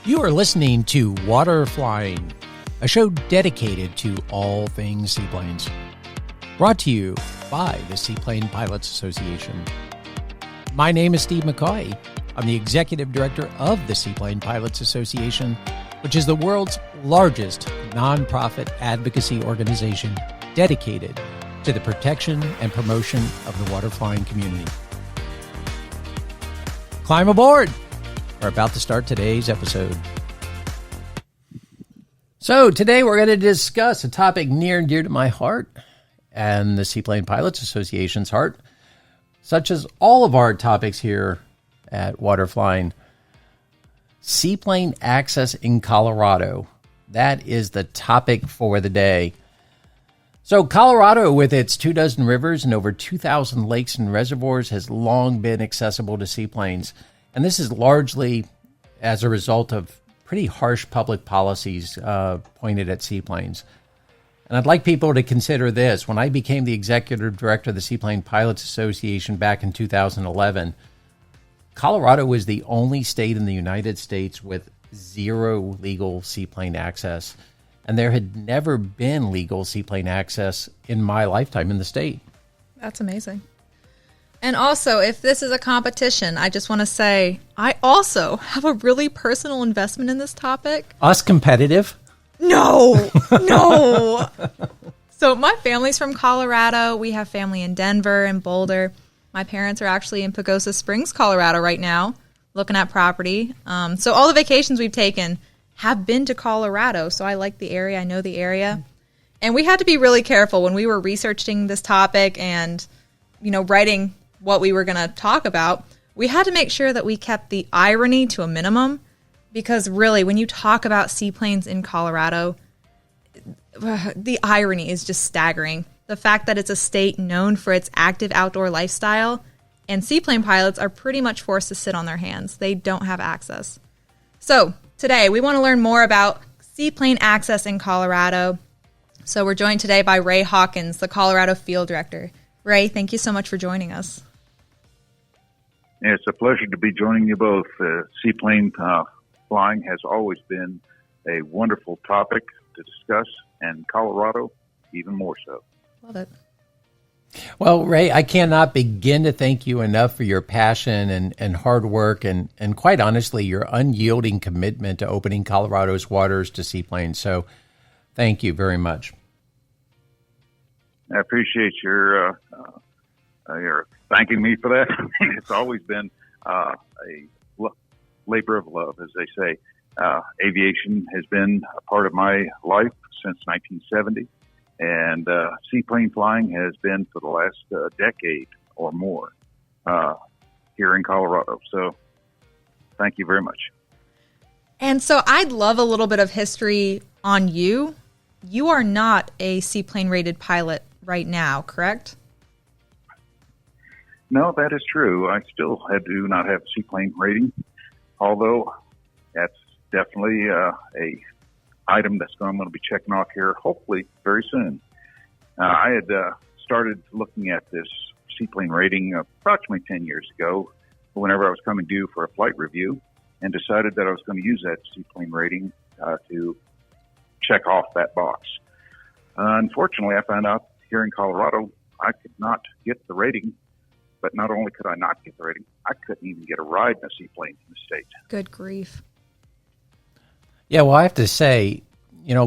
You are listening to Water Flying, a show dedicated to all things seaplanes. Brought to you by the Seaplane Pilots Association. My name is Steve McCoy. I'm the Executive Director of the Seaplane Pilots Association, which is the world's largest nonprofit advocacy organization dedicated to the protection and promotion of the water flying community. Climb aboard! We're about to start today's episode. So today we're going to discuss a topic near and dear to my heart and the Seaplane Pilots Association's heart, such as all of our topics here at Water Flying. Seaplane access in Colorado. That is the topic for the day. So Colorado, with its 24 rivers and over 2,000 lakes and reservoirs, has long been accessible to seaplanes. And this is largely as a result of pretty harsh public policies pointed at seaplanes. And I'd like people to consider this. When I became the executive director of the Seaplane Pilots Association back in 2011, Colorado was the only state in the United States with zero legal seaplane access. And there had never been legal seaplane access in my lifetime in the state. That's amazing. And also, if this is a competition, I just want to say, I also have a really personal investment in this topic. Us competitive? No, no. So my family's from Colorado. We have family in Denver and Boulder. My parents are actually in Pagosa Springs, Colorado right now, looking at property. So all the vacations we've taken have been to Colorado. So I like the area. I know the area. And we had to be really careful when we were researching this topic and, writing what we were going to talk about. We had to make sure that we kept the irony to a minimum, because really, when you talk about seaplanes in Colorado, the irony is just staggering. The fact that it's a state known for its active outdoor lifestyle, and seaplane pilots are pretty much forced to sit on their hands. They don't have access. So today, we want to learn more about seaplane access in Colorado. So we're joined today by Ray Hawkins, the Colorado Field Director. Ray, thank you so much for joining us. It's a pleasure to be joining you both. Seaplane flying has always been a wonderful topic to discuss, and Colorado even more so. Love it. Well, Ray, I cannot begin to thank you enough for your passion and hard work and quite honestly, your unyielding commitment to opening Colorado's waters to seaplanes. So thank you very much. I appreciate your thanking me for that. It's always been a labor of love, as they say. Aviation has been a part of my life since 1970, and seaplane flying has been for the last decade or more here in Colorado. So thank you very much. And so I'd love a little bit of history on you. You are not a seaplane-rated pilot right now, correct? No, that is true. I still do not have a seaplane rating, although that's definitely a item that's I'm going to be checking off here, hopefully very soon. I had started looking at this seaplane rating approximately 10 years ago, whenever I was coming due for a flight review, and decided that I was going to use that seaplane rating to check off that box. Unfortunately, I found out here in Colorado I could not get the rating. But not only could I not get the rating, I couldn't even get a ride in a seaplane in the state. Good grief. Yeah, well, I have to say,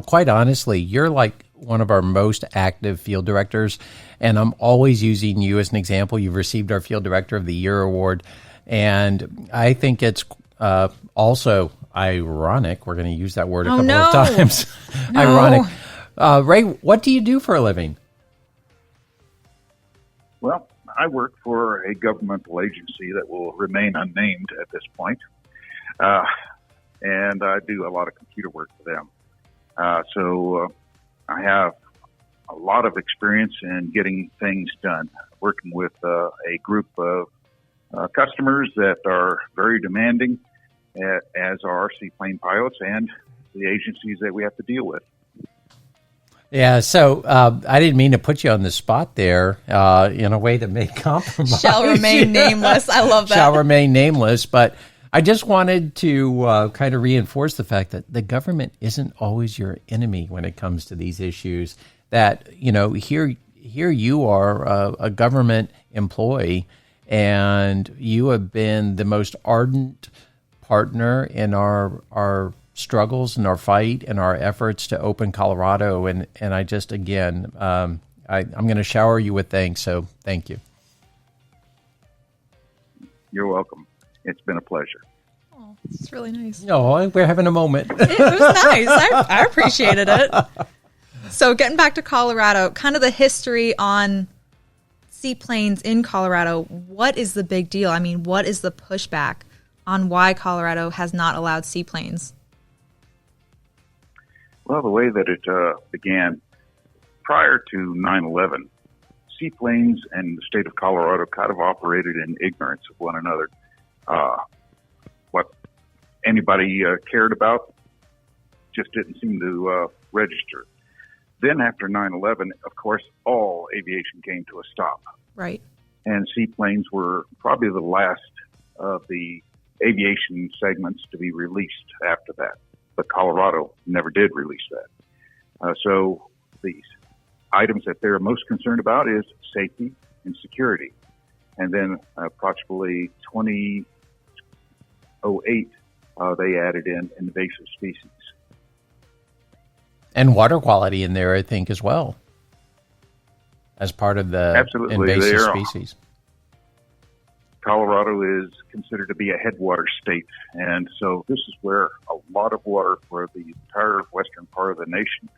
quite honestly, you're like one of our most active field directors, and I'm always using you as an example. You've received our Field Director of the Year award, and I think it's also ironic. We're going to use that word a couple of times. No. Ironic. Ray, what do you do for a living? Well, I work for a governmental agency that will remain unnamed at this point, and I do a lot of computer work for them. So I have a lot of experience in getting things done, working with a group of customers that are very demanding, as are seaplane pilots and the agencies that we have to deal with. Yeah, so I didn't mean to put you on the spot there in a way that may compromise. Shall remain nameless. I love that. Shall remain nameless, but I just wanted to kind of reinforce the fact that the government isn't always your enemy when it comes to these issues. That, here you are a government employee, and you have been the most ardent partner in our struggles and our fight and our efforts to open Colorado. And I just, again, I'm going to shower you with thanks. So thank you. You're welcome. It's been a pleasure. Oh, it's really nice. No, we're having a moment. It was nice. I appreciated it. So getting back to Colorado, kind of the history on seaplanes in Colorado, what is the big deal? I mean, what is the pushback on why Colorado has not allowed seaplanes? Well, the way that it began prior to 9/11, seaplanes and the state of Colorado kind of operated in ignorance of one another. What anybody cared about just didn't seem to register. Then after 9/11, of course, all aviation came to a stop. Right. And seaplanes were probably the last of the aviation segments to be released after that. But Colorado never did release that. So the items that they're most concerned about is safety and security. And then approximately 2008, they added in invasive species. And water quality in there, I think, as well, as part of the invasive species. Colorado is considered to be a headwater state, and so this is where a lot of water for the entire western part of the nation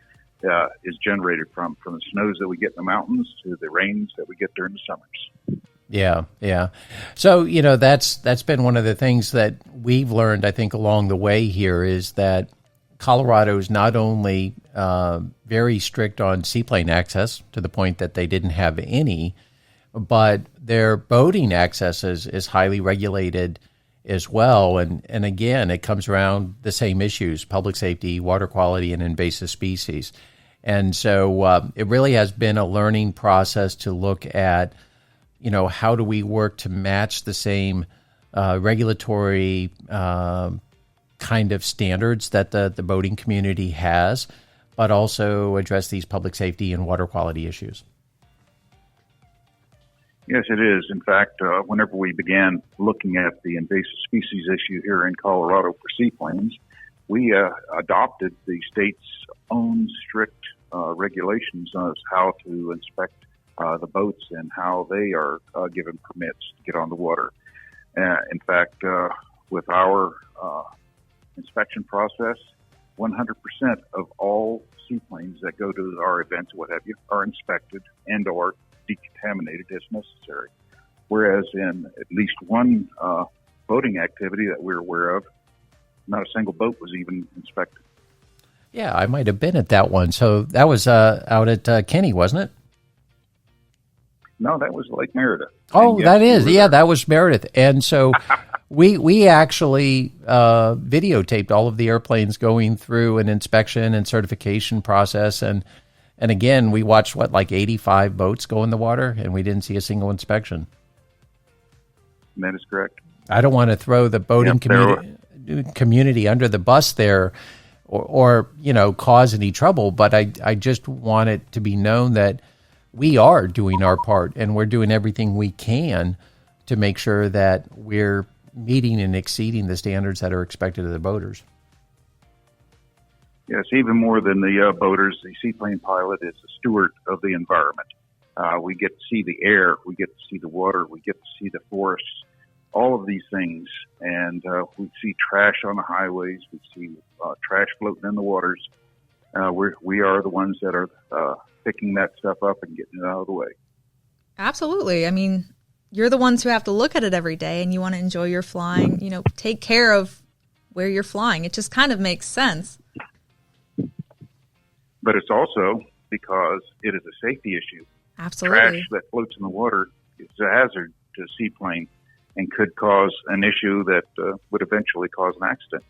is generated from the snows that we get in the mountains to the rains that we get during the summers. Yeah. So, that's been one of the things that we've learned, I think, along the way here is that Colorado is not only very strict on seaplane access to the point that they didn't have any, but their boating access is highly regulated as well. And again, it comes around the same issues: public safety, water quality, and invasive species. And so it really has been a learning process to look at, how do we work to match the same regulatory kind of standards that the boating community has, but also address these public safety and water quality issues. Yes, it is. In fact, whenever we began looking at the invasive species issue here in Colorado for seaplanes, we adopted the state's own strict regulations on how to inspect the boats and how they are given permits to get on the water. In fact, with our inspection process, 100% of all seaplanes that go to our events, what have you, are inspected and or decontaminated as necessary. Whereas in at least one boating activity that we're aware of, not a single boat was even inspected. Yeah, I might have been at that one. So that was out at Kenny, wasn't it? No, that was Lake Meredith. Oh, that is. Yeah, that was Meredith. And so we actually videotaped all of the airplanes going through an inspection and certification process. And again, we watched, 85 boats go in the water, and we didn't see a single inspection. That is correct. I don't want to throw the boating community under the bus there or cause any trouble, but I just want it to be known that we are doing our part, and we're doing everything we can to make sure that we're meeting and exceeding the standards that are expected of the boaters. Yes, even more than the boaters, the seaplane pilot is a steward of the environment. We get to see the air, we get to see the water, we get to see the forests, all of these things. And we see trash on the highways, we see trash floating in the waters. We are the ones that are picking that stuff up and getting it out of the way. Absolutely. I mean, you're the ones who have to look at it every day, and you want to enjoy your flying, take care of where you're flying. It just kind of makes sense. But it's also because it is a safety issue. Absolutely. Trash that floats in the water is a hazard to a seaplane and could cause an issue that would eventually cause an accident.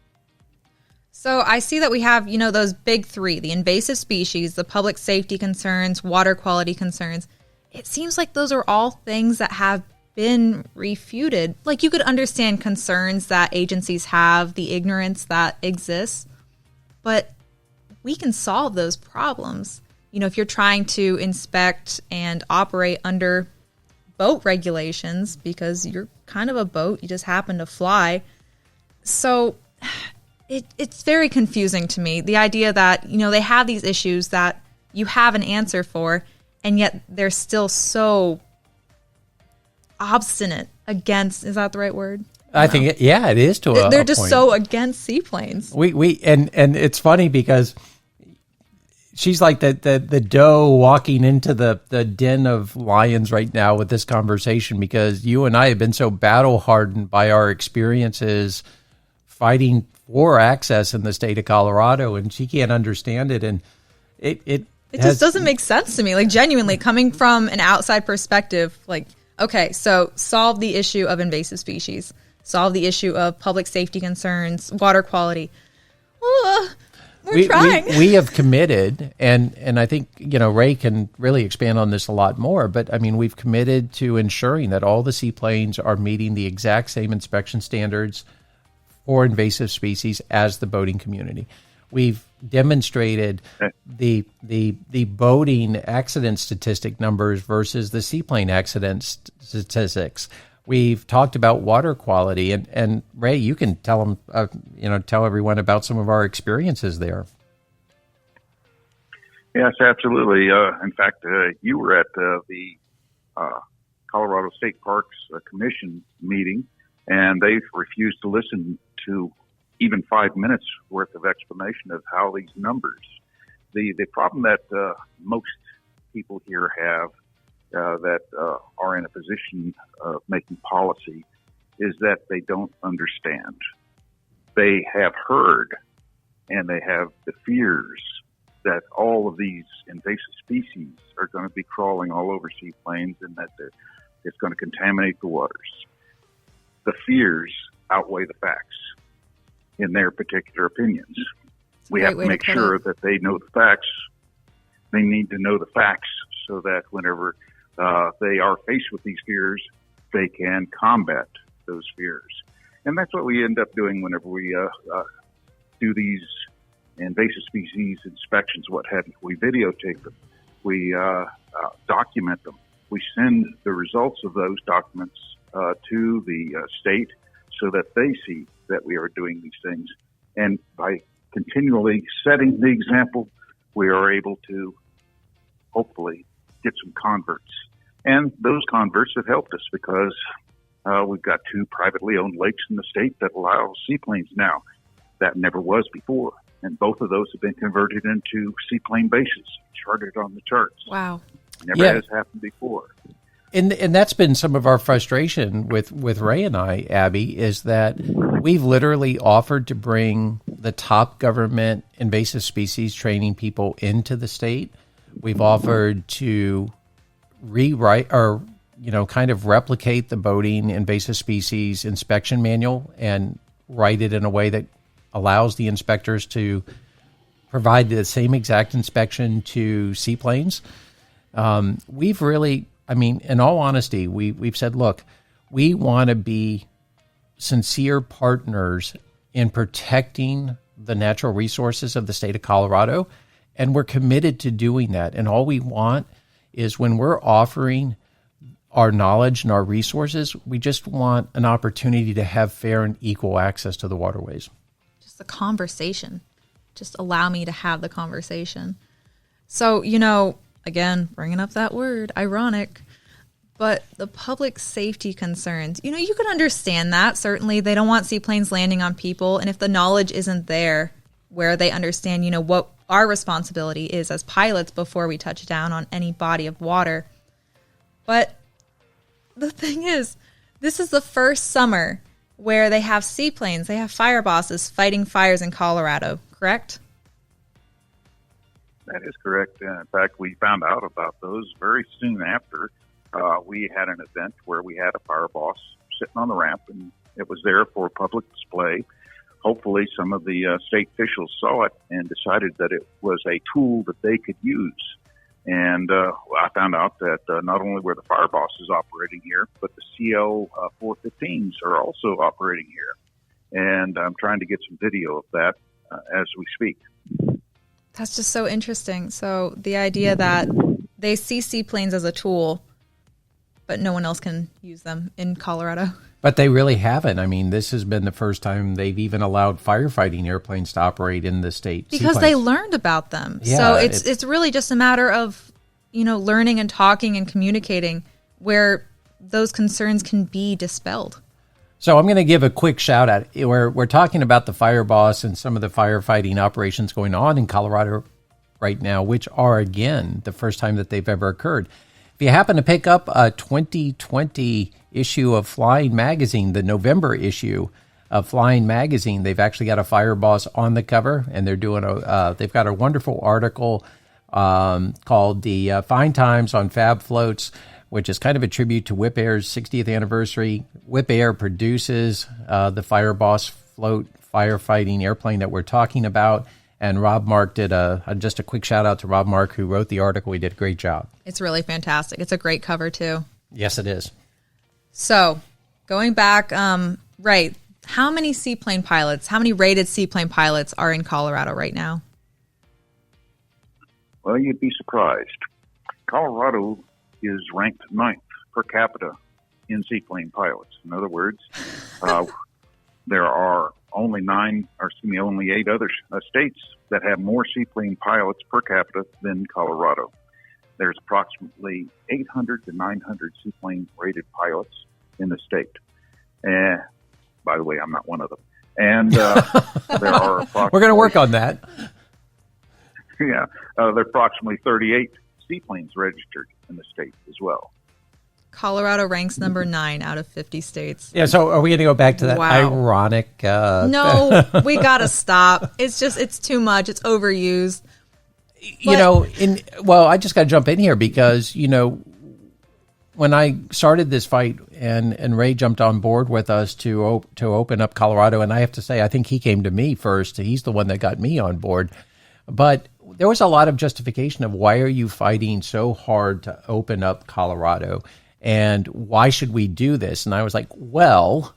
So I see that we have, those big three, the invasive species, the public safety concerns, water quality concerns. It seems like those are all things that have been refuted. Like, you could understand concerns that agencies have, the ignorance that exists, but we can solve those problems. You know, if you're trying to inspect and operate under boat regulations, because you're kind of a boat, you just happen to fly. So it's very confusing to me, the idea that, you know, they have these issues that you have an answer for, and yet they're still so obstinate against, is that the right word? I think, it is to a They're just point. so against seaplanes. And it's funny because she's like the doe walking into the den of lions right now with this conversation, because you and I have been so battle hardened by our experiences fighting for access in the state of Colorado, and she can't understand it. And it just doesn't make sense to me. Like, genuinely, coming from an outside perspective, like, okay, so solve the issue of invasive species, solve the issue of public safety concerns, water quality. We're trying. We have committed, and I think, you know, Ray can really expand on this a lot more, but I mean, we've committed to ensuring that all the seaplanes are meeting the exact same inspection standards for invasive species as the boating community. We've demonstrated the boating accident statistic numbers versus the seaplane accident statistics. We've talked about water quality, and Ray, you can tell them, tell everyone about some of our experiences there. Yes, absolutely. In fact, you were at the Colorado State Parks Commission meeting, and they refused to listen to even 5 minutes worth of explanation of how these numbers. The problem that most people here have that are in a position of making policy is that they don't understand. They have heard and they have the fears that all of these invasive species are going to be crawling all over seaplanes and that it's going to contaminate the waters. The fears outweigh the facts in their particular opinions. We have to make sure that they know the facts. They need to know the facts so that whenever they are faced with these fears, they can combat those fears. And that's what we end up doing whenever we do these invasive species inspections, what have you. We videotape them. We document them. We send the results of those documents to the state so that they see that we are doing these things. And by continually setting the example, we are able to hopefully get some converts. And those converts have helped us because we've got 2 privately owned lakes in the state that allow seaplanes now. That never was before. And both of those have been converted into seaplane bases, charted on the charts. Wow. Never has happened before. And that's been some of our frustration with Ray and I, Abby, is that we've literally offered to bring the top government invasive species training people into the state. We've offered to rewrite or, kind of replicate the boating invasive species inspection manual and write it in a way that allows the inspectors to provide the same exact inspection to seaplanes. We've really, in all honesty, we've said, look, we want to be sincere partners in protecting the natural resources of the state of Colorado, and we're committed to doing that. And all we want is when we're offering our knowledge and our resources, we just want an opportunity to have fair and equal access to the waterways. Just the conversation. Just allow me to have the conversation. So, again, bringing up that word, ironic, but the public safety concerns, you can understand that. Certainly, they don't want seaplanes landing on people. And if the knowledge isn't there where they understand, what our responsibility is as pilots before we touch down on any body of water. But the thing is, this is the first summer where they have seaplanes, they have fire bosses fighting fires in Colorado, correct? That is correct. In fact, we found out about those very soon after. We had an event where we had a fire boss sitting on the ramp, and it was there for public display. Hopefully, some of the state officials saw it and decided that it was a tool that they could use. And I found out that not only were the Fireboss is operating here, but the CL-415s are also operating here. And I'm trying to get some video of that as we speak. That's just so interesting. So the idea that they see seaplanes as a tool, but no one else can use them in Colorado. But they really haven't. I mean, this has been the first time they've even allowed firefighting airplanes to operate in the state. Because Seaplanes. they learned about them. Yeah, so it's really just a matter of, learning and talking and communicating where those concerns can be dispelled. So I'm going to give a quick shout out. We're talking about the Fireboss and some of the firefighting operations going on in Colorado right now, which are, again, the first time that they've ever occurred. If you happen to pick up a 2020 issue of Flying Magazine, the November issue of Flying Magazine, they've actually got a Fireboss on the cover, and they're doing they've got a wonderful article called "The Fine Times on Fab Floats," which is kind of a tribute to Whip Air's 60th anniversary. Whip Air produces the Fireboss float firefighting airplane that we're talking about. And Rob Mark did just a quick shout out to Rob Mark, who wrote the article. He did a great job. It's really fantastic. It's a great cover too. Yes, it is. So going back, right. How many rated seaplane pilots are in Colorado right now? Well, you'd be surprised. Colorado is ranked 9th per capita in seaplane pilots. In other words, there are only 8 other states that have more seaplane pilots per capita than Colorado. There's approximately 800 to 900 seaplane-rated pilots in the state. By the way, I'm not one of them. And there are approximately... We're going to work on that. Yeah. There are approximately 38 seaplanes registered in the state as well. Colorado ranks number 9 out of 50 states. Yeah, so are we going to go back to that ironic... No, we got to stop. It's too much. It's overused. I just got to jump in here because, when I started this fight and Ray jumped on board with us to open up Colorado, and I have to say, I think he came to me first. He's the one that got me on board. But there was a lot of justification of why are you fighting so hard to open up Colorado? And why should we do this? And I was like, well,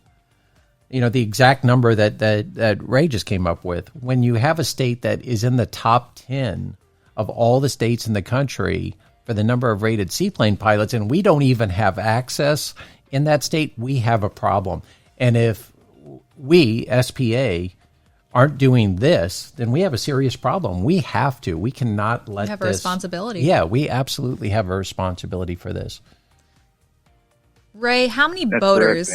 the exact number that Ray just came up with. When you have a state that is in the top 10 of all the states in the country for the number of rated seaplane pilots, and we don't even have access in that state, we have a problem. And if we, SPA, aren't doing this, then we have a serious problem. We have to. We cannot let this... We have a responsibility. Yeah, we absolutely have a responsibility for this. Ray, how many boaters...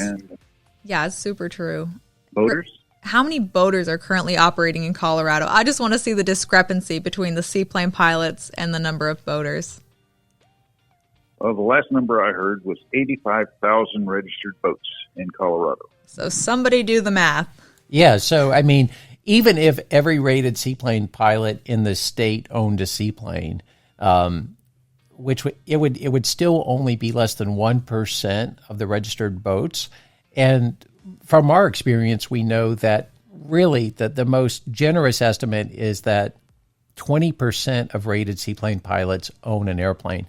Yeah, it's super true. Boaters? How many boaters are currently operating in Colorado? I just want to see the discrepancy between the seaplane pilots and the number of boaters. The last number I heard was 85,000 registered boats in Colorado. So somebody do the math. Yeah, so, I mean, even if every rated seaplane pilot in the state owned a seaplane, it would still only be less than 1% of the registered boats. And from our experience, we know that really the most generous estimate is that 20% of rated seaplane pilots own an airplane.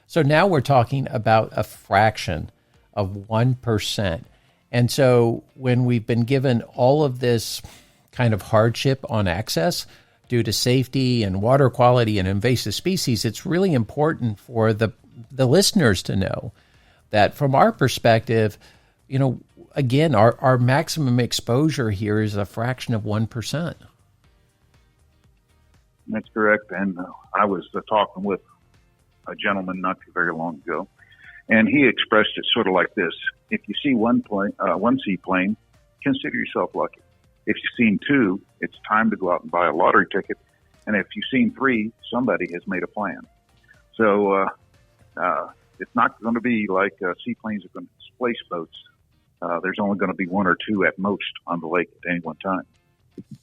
So now we're talking about a fraction of 1%. And so when we've been given all of this kind of hardship on access due to safety and water quality and invasive species, it's really important for the listeners to know that from our perspective, again, our maximum exposure here is a fraction of 1%. That's correct. And I was talking with a gentleman not too very long ago, and he expressed it sort of like this. If you see one seaplane, consider yourself lucky. If you've seen 2, it's time to go out and buy a lottery ticket. And if you've seen 3, somebody has made a plan. So it's not going to be like seaplanes are going to displace boats. There's only going to be 1 or 2 at most on the lake at any one time.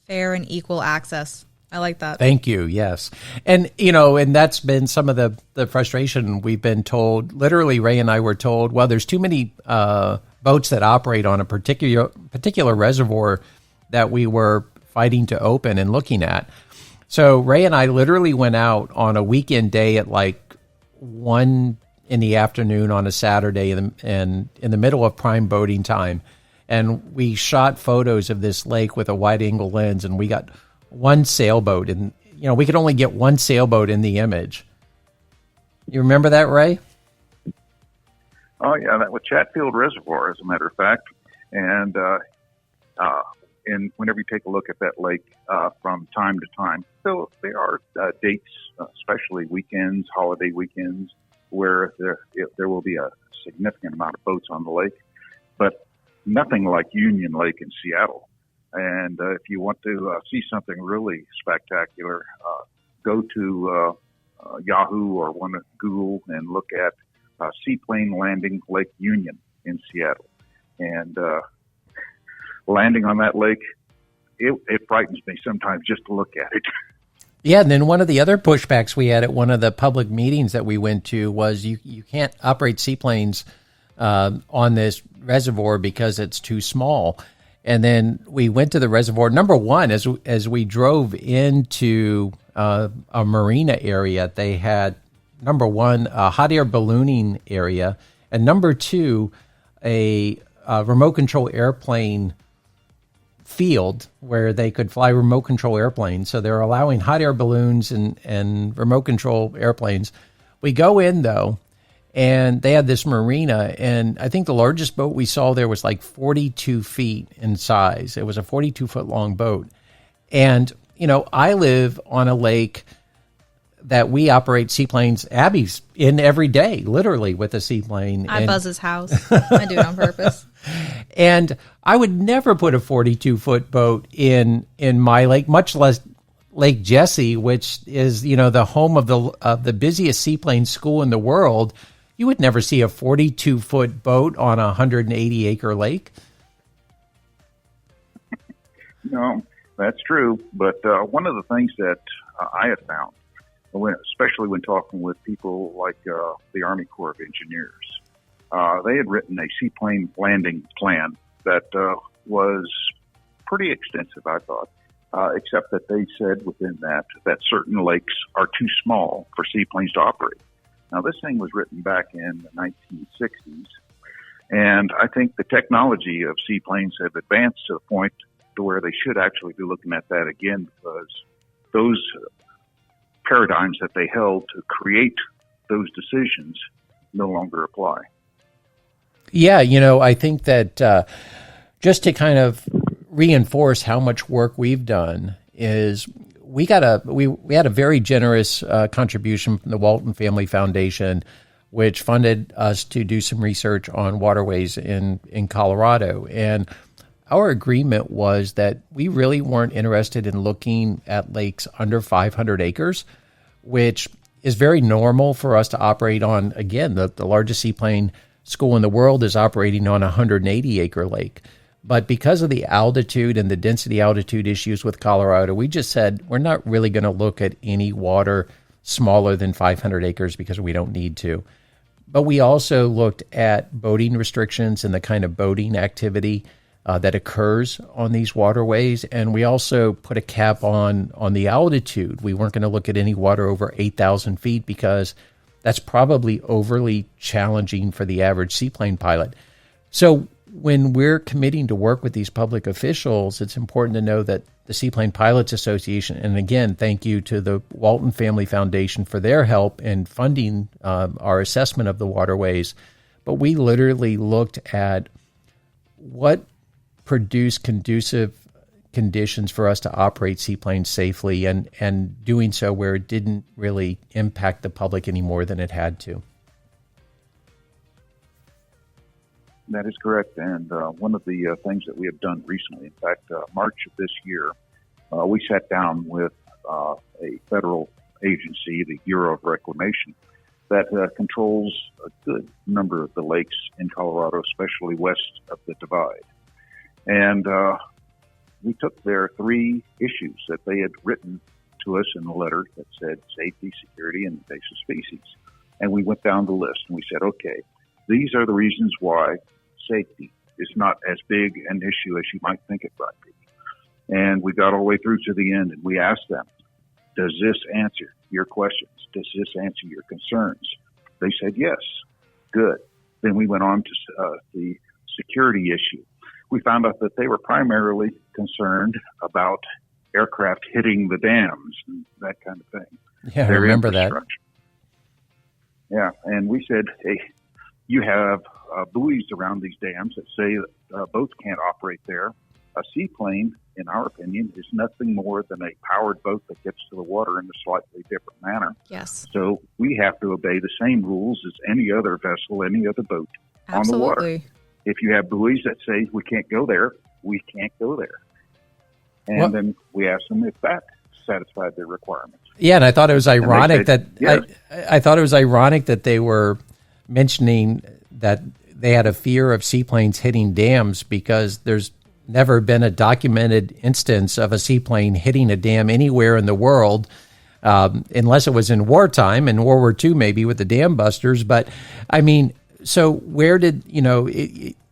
Fair and equal access. I like that. Thank you. Yes. And, and that's been some of the frustration we've been told. Literally, Ray and I were told, well, there's too many boats that operate on a particular reservoir that we were fighting to open and looking at. So Ray and I literally went out on a weekend day at like 1 in the afternoon on a Saturday and in the middle of prime boating time. And we shot photos of this lake with a wide angle lens, and we got one sailboat, and we could only get one sailboat in the image. You remember that, Ray? Oh yeah, that was Chatfield Reservoir, as a matter of fact. And whenever you take a look at that lake from time to time, so there are dates, especially weekends, holiday weekends, where there will be a significant amount of boats on the lake, but nothing like Union Lake in Seattle. And if you want to see something really spectacular, go to Yahoo or one at Google and look at Seaplane landing Lake Union in Seattle. And landing on that lake, it frightens me sometimes just to look at it. Yeah, and then one of the other pushbacks we had at one of the public meetings that we went to was you can't operate seaplanes on this reservoir because it's too small. And then we went to the reservoir. Number one, as we drove into a marina area, they had, number one, a hot air ballooning area, and number two, a remote control airplane field where they could fly remote control airplanes. So they're allowing hot air balloons and remote control airplanes. We go in, though, and they had this marina, and I think the largest boat we saw there was like 42 feet in size. It was a 42-foot long boat. And, I live on a lake that we operate seaplanes, Abbie's in every day, literally with a seaplane. I buzz his house. I do it on purpose. And I would never put a 42-foot boat in my lake, much less Lake Jessie, which is, the home of the busiest seaplane school in the world. You would never see a 42-foot boat on a 180-acre lake. No, that's true. But one of the things that I have found, especially when talking with people like the Army Corps of Engineers, they had written a seaplane landing plan that was pretty extensive, I thought, except that they said within that certain lakes are too small for seaplanes to operate. Now, this thing was written back in the 1960s, and I think the technology of seaplanes have advanced to the point to where they should actually be looking at that again, because those paradigms that they held to create those decisions no longer apply. Yeah, I think that just to kind of reinforce how much work we've done is we had a very generous contribution from the Walton Family Foundation, which funded us to do some research on waterways in Colorado. And our agreement was that we really weren't interested in looking at lakes under 500 acres, which is very normal for us to operate on. Again, the largest seaplane school in the world is operating on a 180-acre lake. But because of the altitude and the density altitude issues with Colorado, we just said we're not really going to look at any water smaller than 500 acres because we don't need to. But we also looked at boating restrictions and the kind of boating activity that occurs on these waterways. And we also put a cap on the altitude. We weren't going to look at any water over 8,000 feet because that's probably overly challenging for the average seaplane pilot. So when we're committing to work with these public officials, it's important to know that the Seaplane Pilots Association, and again, thank you to the Walton Family Foundation for their help in funding our assessment of the waterways, but we literally looked at what produced conducive conditions for us to operate seaplanes safely and doing so where it didn't really impact the public any more than it had to. That is correct. And one of the things that we have done recently, in fact, March of this year, we sat down with a federal agency, the Bureau of Reclamation, that controls a good number of the lakes in Colorado, especially west of the Divide. And we took their three issues that they had written to us in the letter that said safety, security, and invasive species. And we went down the list and we said, okay, these are the reasons why safety is not as big an issue as you might think it might be. And we got all the way through to the end and we asked them, does this answer your questions? Does this answer your concerns? They said yes. Good. Then we went on to the security issue. We found out that they were primarily concerned about aircraft hitting the dams and that kind of thing. Yeah, I remember that. Yeah, and we said, hey, you have buoys around these dams that say that boats can't operate there. A seaplane, in our opinion, is nothing more than a powered boat that gets to the water in a slightly different manner. Yes. So we have to obey the same rules as any other vessel, any other boat on the water. Absolutely. If you have buoys that say we can't go there, we can't go there. And then we asked them if that satisfied their requirements. Yeah, and I thought it was ironic yes. I thought it was ironic that they were mentioning that they had a fear of seaplanes hitting dams because there's never been a documented instance of a seaplane hitting a dam anywhere in the world, unless it was in wartime, in World War II maybe with the dam busters. But, I mean, so where did,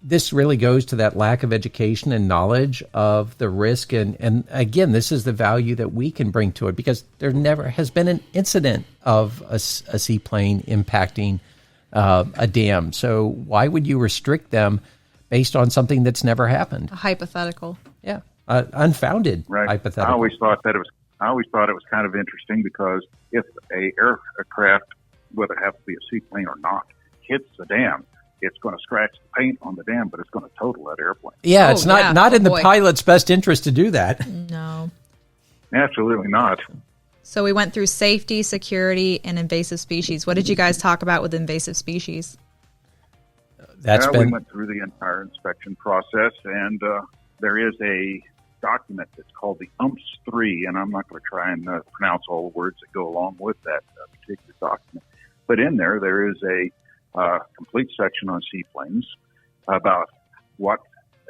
this really goes to that lack of education and knowledge of the risk. And again, this is the value that we can bring to it because there never has been an incident of a seaplane impacting a dam. So why would you restrict them based on something that's never happened? A hypothetical. Yeah, unfounded hypothetical. I always thought it was kind of interesting because if a aircraft, whether it happens to be a seaplane or not, hits the dam, it's going to scratch the paint on the dam, but it's going to total that airplane. Yeah, it's not in the pilot's best interest to do that. No. Absolutely not. So we went through safety, security, and invasive species. What did you guys talk about with invasive species? We went through the entire inspection process, and there is a document that's called the UMPS-3, and I'm not going to try and pronounce all the words that go along with that particular document. But in there is a complete section on seaplanes about what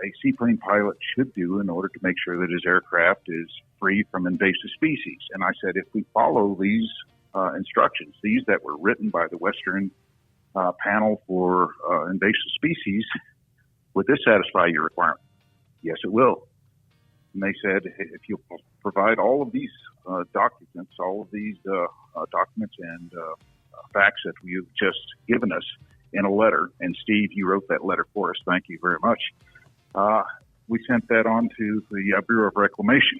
a seaplane pilot should do in order to make sure that his aircraft is free from invasive species. And I said, if we follow these instructions, these that were written by the Western panel for invasive species, would this satisfy your requirement? Yes, it will. And they said, if you provide all of these documents, and facts that you've just given us in a letter, and Steve, you wrote that letter for us. Thank you very much. We sent that on to the Bureau of Reclamation.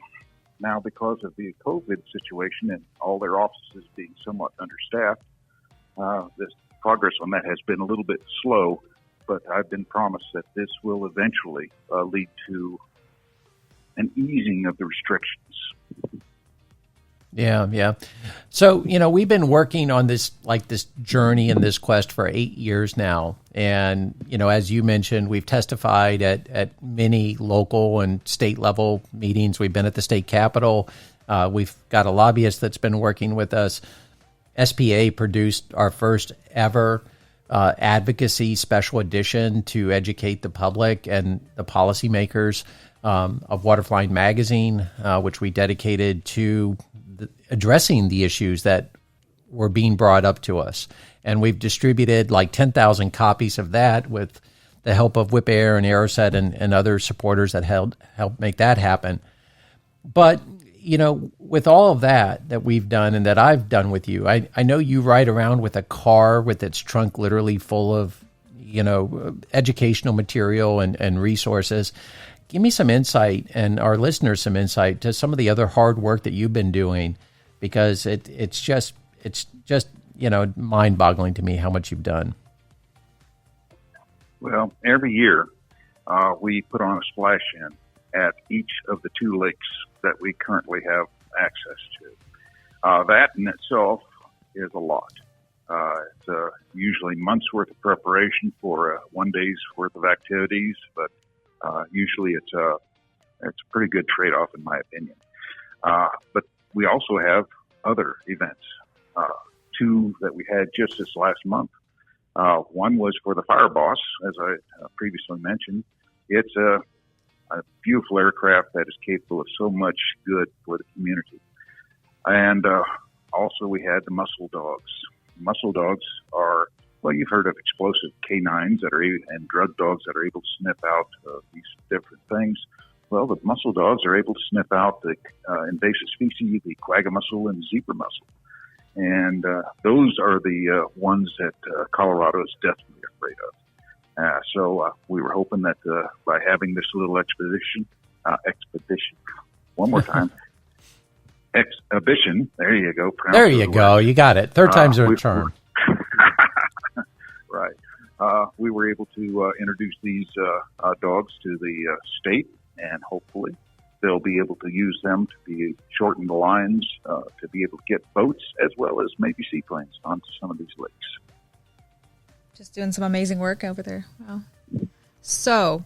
Now, because of the COVID situation and all their offices being somewhat understaffed, this progress on that has been a little bit slow, but I've been promised that this will eventually lead to an easing of the restrictions. Yeah. So, we've been working on this journey and this quest for 8 years now. And, as you mentioned, we've testified at many local and state level meetings. We've been at the state capitol. We've got a lobbyist that's been working with us. SPA produced our first ever advocacy special edition to educate the public and the policymakers of Waterflying Magazine, which we dedicated to addressing the issues that were being brought up to us. And we've distributed like 10,000 copies of that with the help of Whip Air and Aeroset and other supporters that helped make that happen. But, with all of that we've done and that I've done with you, I know you ride around with a car with its trunk literally full of, educational material and resources. Give me some insight and our listeners some insight to some of the other hard work that you've been doing, because it's just mind-boggling to me how much you've done. Well, every year we put on a splash in at each of the 2 lakes that we currently have access to. That in itself is a lot. It's usually months worth of preparation for 1 day's worth of activities, but usually it's a pretty good trade-off in my opinion. But we also have other events. 2 that we had just this last month. One was for the Fire Boss, as I previously mentioned. It's a beautiful aircraft that is capable of so much good for the community. And also we had the Muscle Dogs. Muscle Dogs are, well, you've heard of explosive canines and drug dogs that are able to sniff out these different things. Well, the Muscle Dogs are able to sniff out the invasive species, the quagga mussel and zebra mussel. And those are the ones that Colorado is definitely afraid of. So we were hoping that by having this little expedition, one more time, exhibition, there you go. There you go. You got it. Third time's a charm. Right. We were able to introduce these dogs to the state, and hopefully they'll be able to use them to shorten the lines, to be able to get boats as well as maybe seaplanes onto some of these lakes. Just doing some amazing work over there. Wow. So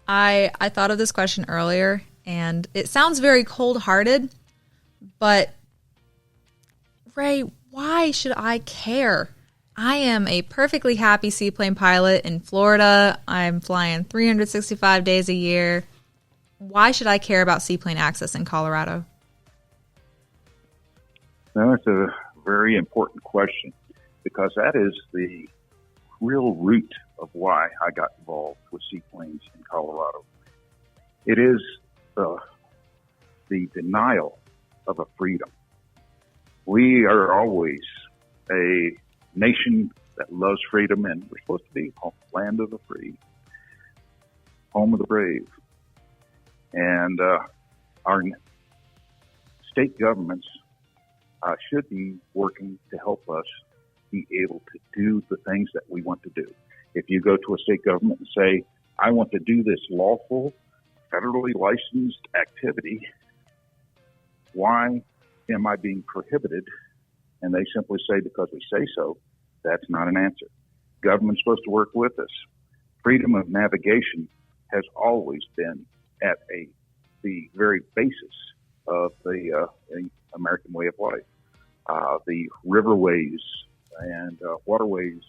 I thought of this question earlier, and it sounds very cold-hearted, but Ray, why should I care? I am a perfectly happy seaplane pilot in Florida. I'm flying 365 days a year. Why should I care about seaplane access in Colorado? Now, that's a very important question, because that is the real root of why I got involved with seaplanes in Colorado. It is the denial of a freedom. We are always a nation that loves freedom, and we're supposed to be land of the free, home of the brave. And our state governments should be working to help us be able to do the things that we want to do. If you go to a state government and say, I want to do this lawful, federally licensed activity, why am I being prohibited? And they simply say, because we say so. That's not an answer. Government's supposed to work with us. Freedom of navigation has always been at the very basis of the American way of life. The riverways and waterways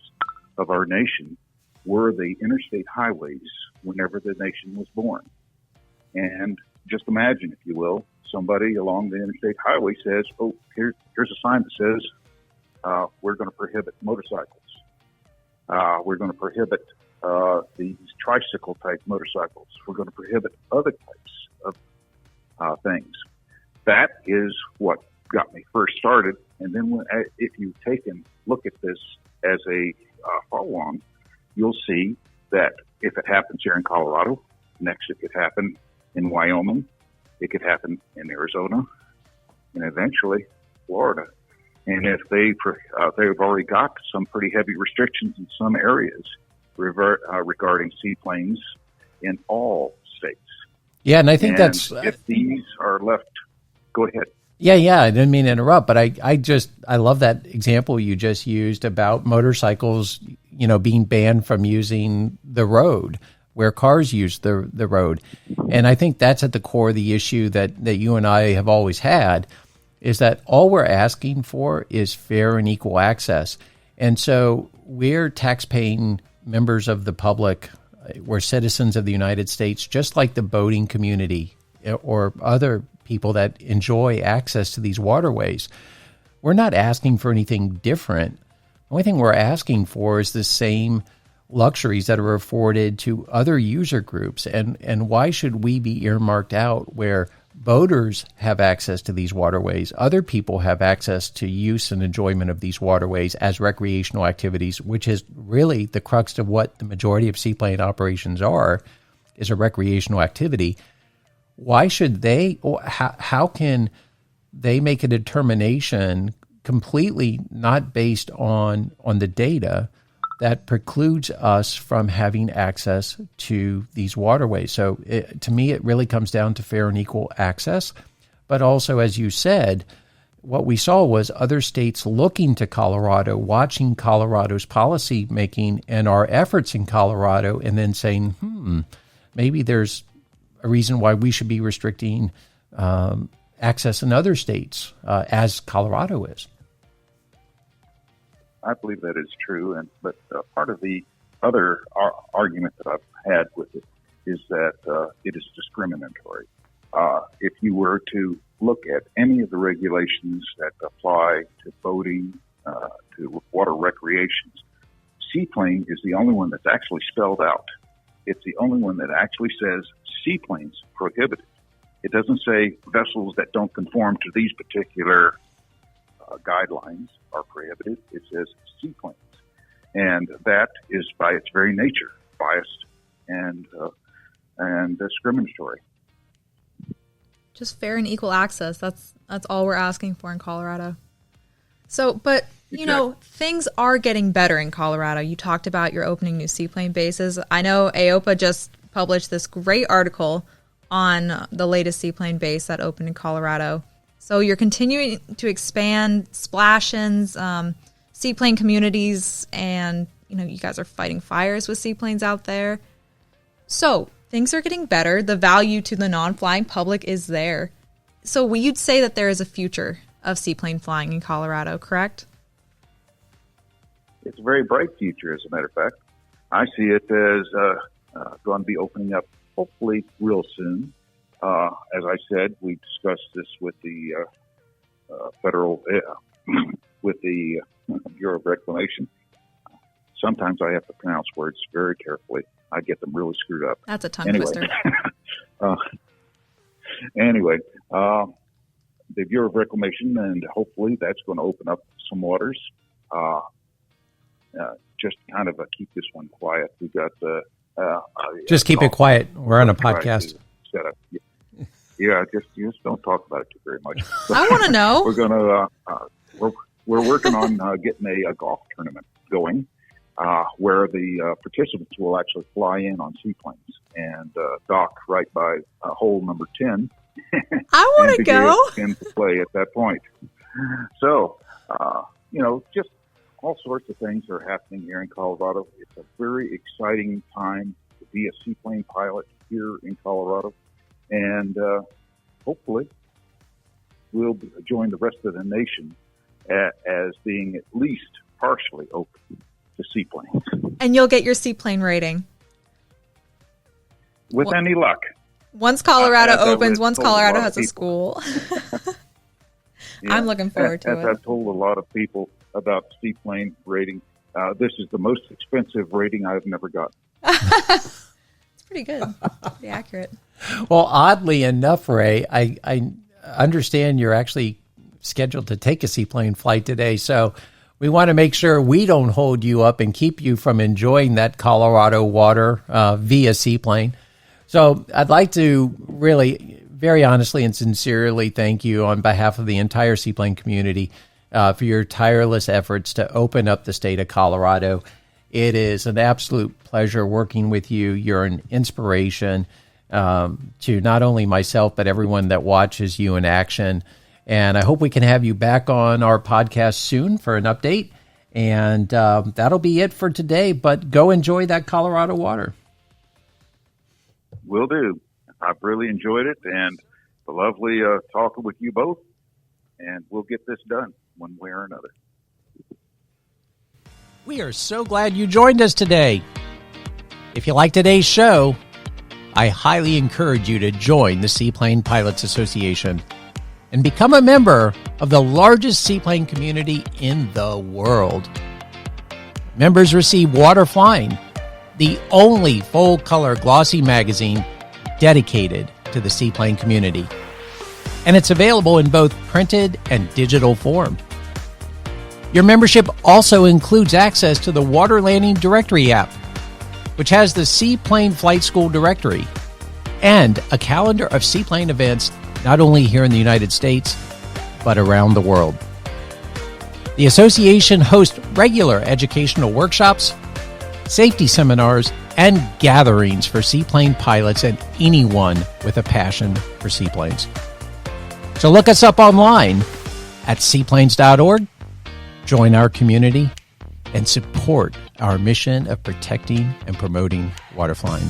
of our nation were the interstate highways whenever the nation was born. And just imagine, if you will, somebody along the interstate highway says, oh, here's a sign that says we're going to prohibit motorcycles. We're going to prohibit these tricycle-type motorcycles. We're going to prohibit other types of things. That is what got me first started. And then if you take and look at this as a follow-on, you'll see that if it happens here in Colorado, next it could happen in Wyoming, it could happen in Arizona, and eventually Florida. And if they've already got some pretty heavy restrictions in some areas regarding seaplanes in all states. Yeah, and I think that's... if these are left... Go ahead. Yeah, I didn't mean to interrupt, but I love that example you just used about motorcycles, being banned from using the road where cars use the road. And I think that's at the core of the issue that you and I have always had, is that all we're asking for is fair and equal access. And so we're tax-paying members of the public, we're citizens of the United States, just like the boating community or other people that enjoy access to these waterways. We're not asking for anything different. The only thing we're asking for is the same luxuries that are afforded to other user groups. And why should we be earmarked out where boaters have access to these waterways, other people have access to use and enjoyment of these waterways as recreational activities, which is really the crux of what the majority of seaplane operations are, is a recreational activity. Why should they, or how can they make a determination completely not based on the data that precludes us from having access to these waterways? So to me, it really comes down to fair and equal access. But also, as you said, what we saw was other states looking to Colorado, watching Colorado's policy making and our efforts in Colorado, and then saying, maybe there's a reason why we should be restricting access in other states, as Colorado is. I believe that is true, but part of the other argument that I've had with it is that it is discriminatory. If you were to look at any of the regulations that apply to boating, to water recreations, seaplane is the only one that's actually spelled out. It's the only one that actually says seaplanes prohibited. It doesn't say vessels that don't conform to these particular guidelines are prohibited. It says seaplanes. And that is by its very nature biased and discriminatory. Just fair and equal access. That's all we're asking for in Colorado. So, but you know, things are getting better in Colorado. You talked about your opening new seaplane bases. I know AOPA just published this great article on the latest seaplane base that opened in Colorado. So you're continuing to expand splash-ins, seaplane communities, and you know, you guys are fighting fires with seaplanes out there. So things are getting better. The value to the non-flying public is there. So you'd say that there is a future of seaplane flying in Colorado, correct? It's a very bright future, as a matter of fact. I see it as going to be opening up hopefully real soon. As I said, we discussed this with the federal, with the Bureau of Reclamation. Sometimes I have to pronounce words very carefully. I get them really screwed up. That's a tongue twister. Anyway, the Bureau of Reclamation, and hopefully that's going to open up some waters. Just kind of keep this one quiet. We got just keep it quiet. We're on a podcast. Set up. Yeah, just don't talk about it too very much. I want to know. We're gonna we're working on getting a golf tournament going, where the participants will actually fly in on seaplanes and dock right by hole number 10. I want to go. And to play at that point. So, you know, just all sorts of things are happening here in Colorado. It's a very exciting time to be a seaplane pilot here in Colorado. And hopefully we'll join the rest of the nation as being at least partially open to seaplanes. And you'll get your seaplane rating. With any luck. Once Colorado opens, once Colorado has a school. Yeah, I'm looking forward to it. As I've told a lot of people about seaplane rating, this is the most expensive rating I've never gotten. It's pretty good. Pretty accurate. Well, oddly enough, Ray, I understand you're actually scheduled to take a seaplane flight today, so we want to make sure we don't hold you up and keep you from enjoying that Colorado water via seaplane. So I'd like to really, very honestly and sincerely thank you on behalf of the entire seaplane community for your tireless efforts to open up the state of Colorado. It is an absolute pleasure working with you. You're an inspiration to not only myself, but everyone that watches you in action. And I hope we can have you back on our podcast soon for an update. And that'll be it for today. But go enjoy that Colorado water. Will do. I've really enjoyed it, and the lovely talking with you both. And we'll get this done one way or another. We are so glad you joined us today. If you like today's show, I highly encourage you to join the Seaplane Pilots Association and become a member of the largest seaplane community in the world. Members receive Water Flying, the only full-color glossy magazine dedicated to the seaplane community. And it's available in both printed and digital form. Your membership also includes access to the Water Landing Directory app, which has the Seaplane Flight School Directory and a calendar of seaplane events not only here in the United States, but around the world. The association hosts regular educational workshops, safety seminars, and gatherings for seaplane pilots and anyone with a passion for seaplanes. So look us up online at seaplanes.org, join our community, and support our mission of protecting and promoting water flying.